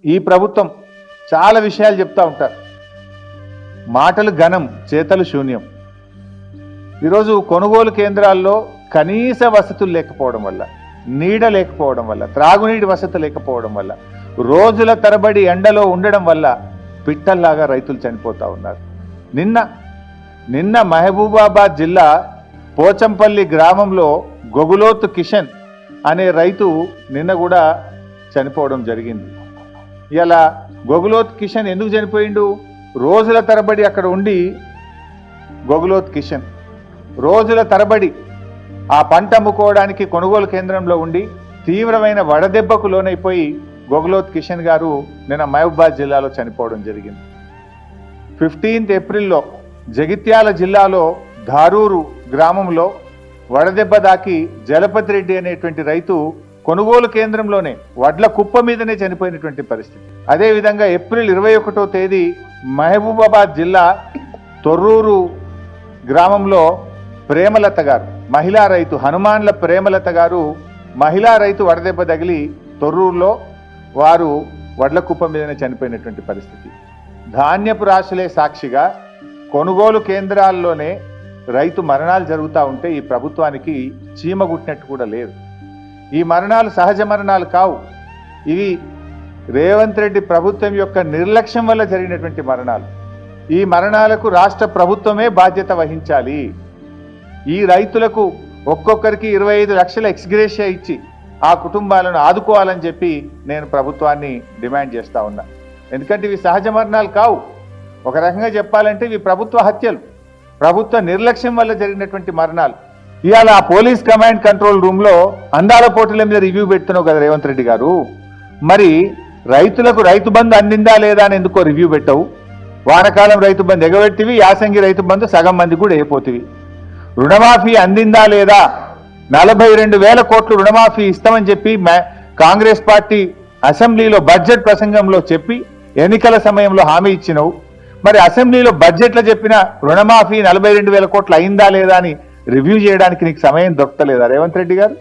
ఈ ప్రభుత్వం చాలా విషయాలు చెప్తా ఉంటారు. మాటలు ఘనం, చేతలు శూన్యం. ఈరోజు కొనుగోలు కేంద్రాల్లో కనీస వసతులు లేకపోవడం వల్ల, నీడ లేకపోవడం వల్ల, త్రాగునీటి వసతి లేకపోవడం వల్ల, రోజుల తరబడి ఎండలో ఉండడం వల్ల పిట్టల్లాగా రైతులు చనిపోతూ ఉన్నారు. నిన్న మహబూబాబాద్ జిల్లా పోచంపల్లి గ్రామంలో గొగులోతు కిషన్ అనే రైతు నిన్న కూడా చనిపోవడం జరిగింది. ఇలా గొగులోత్ కిషన్ ఎందుకు చనిపోయిండు? రోజుల తరబడి అక్కడ ఉండి గొగులోత్ కిషన్ రోజుల తరబడి ఆ పంట అమ్ముకోవడానికి కొనుగోలు కేంద్రంలో ఉండి తీవ్రమైన వడదెబ్బకు లోనైపోయి గొగులోత్ కిషన్ గారు నిన్న మహబూబాబాద్ జిల్లాలో చనిపోవడం జరిగింది. 15th ఏప్రిల్లో జగిత్యాల జిల్లాలో ధారూరు గ్రామంలో వడదెబ్బ దాకి జలపతి రెడ్డి అనేటువంటి రైతు కొనుగోలు కేంద్రంలోనే వడ్ల కుప్ప మీదనే చనిపోయినటువంటి పరిస్థితి. అదేవిధంగా ఏప్రిల్ 21వ తేదీ మహబూబాబాద్ జిల్లా తొర్రూరు గ్రామంలో ప్రేమలత గారు, మహిళా రైతు, హనుమాన్ల ప్రేమలత గారు మహిళా రైతు వడదెబ్బ తగిలి తొర్రూరులో వారు వడ్ల కుప్ప మీదనే చనిపోయినటువంటి పరిస్థితి. ధాన్యపు రాశులే సాక్షిగా కొనుగోలు కేంద్రాల్లోనే రైతు మరణాలు జరుగుతూ ఉంటే ఈ ప్రభుత్వానికి చీమ గుట్టినట్టు కూడా లేదు. ఈ మరణాలు సహజ మరణాలు కావు. ఇవి రేవంత్ రెడ్డి ప్రభుత్వం యొక్క నిర్లక్ష్యం వల్ల జరిగినటువంటి మరణాలు. ఈ మరణాలకు రాష్ట్ర ప్రభుత్వమే బాధ్యత వహించాలి. ఈ రైతులకు ఒక్కొక్కరికి 25 లక్షల ఎక్స్గ్రేషియా ఇచ్చి ఆ కుటుంబాలను ఆదుకోవాలని చెప్పి నేను ప్రభుత్వాన్ని డిమాండ్ చేస్తా ఉన్నా. ఎందుకంటే ఇవి సహజ మరణాలు కావు. ఒక రకంగా చెప్పాలంటే ఇవి ప్రభుత్వ హత్యలు, ప్రభుత్వ నిర్లక్ష్యం వల్ల జరిగినటువంటి మరణాలు. ఇవాళ ఆ పోలీస్ కమాండ్ కంట్రోల్ రూమ్లో అందాల పోటీల మీద రివ్యూ పెడుతున్నావు కదా రేవంత్ రెడ్డి గారు. మరి రైతులకు రైతు బంధు అందిందా లేదా అని ఎందుకో రివ్యూ పెట్టవు? వానకాలం రైతు బంధు ఎగబెట్టివి, యాసంగి రైతు బంధు సగం మంది కూడా అయిపోతివి. రుణమాఫీ అందిందా లేదా? 42,000 కోట్లు రుణమాఫీ ఇస్తామని చెప్పి కాంగ్రెస్ పార్టీ అసెంబ్లీలో బడ్జెట్ ప్రసంగంలో చెప్పి ఎన్నికల సమయంలో హామీ ఇచ్చినవు. మరి అసెంబ్లీలో బడ్జెట్లో చెప్పిన రుణమాఫీ 42,000 కోట్లు అయిందా లేదా అని రివ్యూ చేయడానికి నీకు సమయం దొరకలేదా రేవంత్ రెడ్డి గారు?